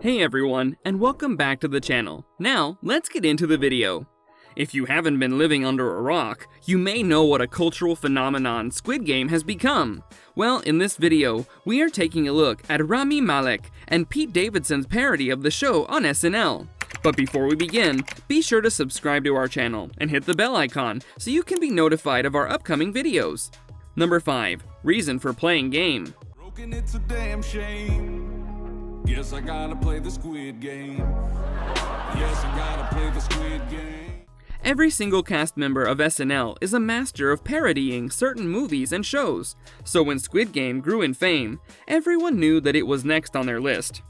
Hey everyone, and welcome back to the channel. Now, let's get into the video. If you haven't been living under a rock, you may know what a cultural phenomenon Squid Game has become. Well, in this video, we are taking a look at Rami Malek and Pete Davidson's parody of the show on SNL. But before we begin, be sure to subscribe to our channel and hit the bell icon so you can be notified of our upcoming videos. Number 5. Reason for playing game. Broken, it's a damn shame. Guess I gotta play the Squid Game. Yes, I gotta play the Squid Game. Every single cast member of SNL is a master of parodying certain movies and shows, so when Squid Game grew in fame, everyone knew that it was next on their list.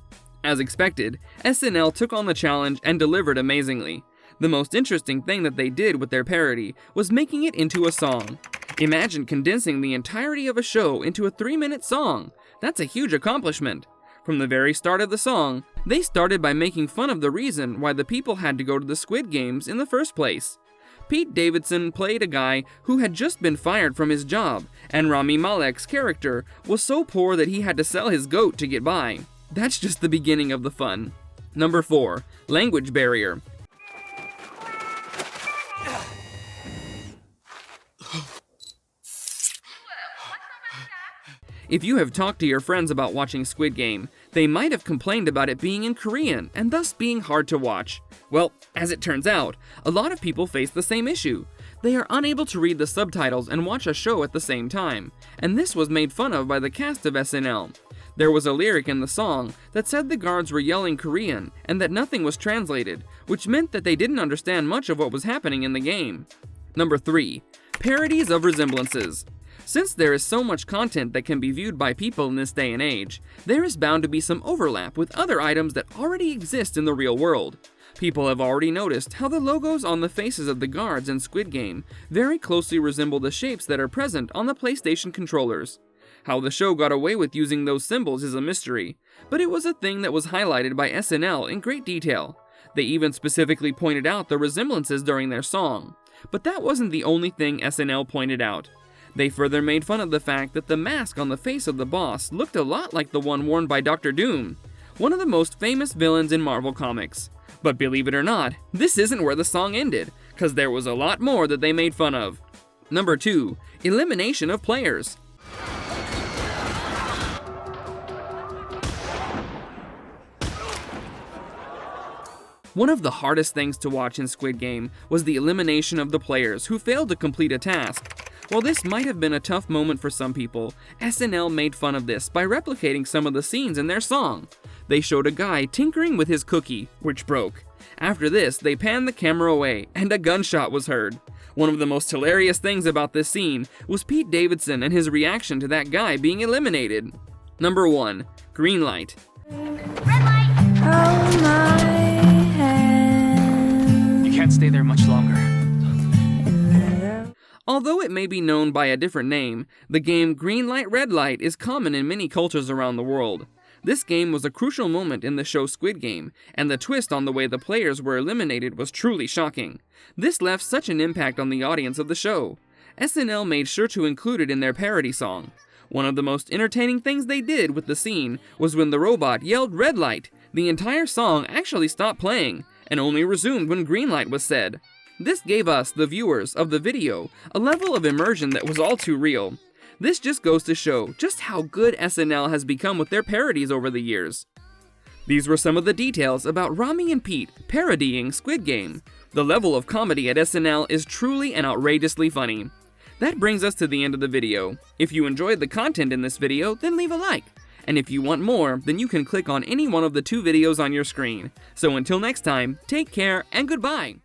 As expected, SNL took on the challenge and delivered amazingly. The most interesting thing that they did with their parody was making it into a song. Imagine condensing the entirety of a show into a 3-minute song. That's a huge accomplishment. From the very start of the song, they started by making fun of the reason why the people had to go to the Squid Games in the first place. Pete Davidson played a guy who had just been fired from his job, and Rami Malek's character was so poor that he had to sell his goat to get by. That's just the beginning of the fun. Number 4. Language barrier. If you have talked to your friends about watching Squid Game, they might have complained about it being in Korean and thus being hard to watch. Well, as it turns out, a lot of people face the same issue. They are unable to read the subtitles and watch a show at the same time, and this was made fun of by the cast of SNL. There was a lyric in the song that said the guards were yelling Korean and that nothing was translated, which meant that they didn't understand much of what was happening in the game. Number 3. Parodies of resemblances. Since there is so much content that can be viewed by people in this day and age, there is bound to be some overlap with other items that already exist in the real world. People have already noticed how the logos on the faces of the guards in Squid Game very closely resemble the shapes that are present on the PlayStation controllers. How the show got away with using those symbols is a mystery, but it was a thing that was highlighted by SNL in great detail. They even specifically pointed out the resemblances during their song. But that wasn't the only thing SNL pointed out. They further made fun of the fact that the mask on the face of the boss looked a lot like the one worn by Dr. Doom, one of the most famous villains in Marvel Comics. But believe it or not, this isn't where the song ended, cause there was a lot more that they made fun of. Number 2. Elimination of players. One of the hardest things to watch in Squid Game was the elimination of the players who failed to complete a task. While this might have been a tough moment for some people, SNL made fun of this by replicating some of the scenes in their song. They showed a guy tinkering with his cookie, which broke. After this, they panned the camera away, and a gunshot was heard. One of the most hilarious things about this scene was Pete Davidson and his reaction to that guy being eliminated. Number 1. Green light. Red light! Oh my hand. You can't stay there much longer. Although it may be known by a different name, the game Green Light, Red Light is common in many cultures around the world. This game was a crucial moment in the show Squid Game, and the twist on the way the players were eliminated was truly shocking. This left such an impact on the audience of the show. SNL made sure to include it in their parody song. One of the most entertaining things they did with the scene was when the robot yelled red light. The entire song actually stopped playing, and only resumed when green light was said. This gave us, the viewers of the video, a level of immersion that was all too real. This just goes to show just how good SNL has become with their parodies over the years. These were some of the details about Rami and Pete parodying Squid Game. The level of comedy at SNL is truly and outrageously funny. That brings us to the end of the video. If you enjoyed the content in this video, then leave a like. And if you want more, then you can click on any one of the 2 videos on your screen. So until next time, take care and goodbye!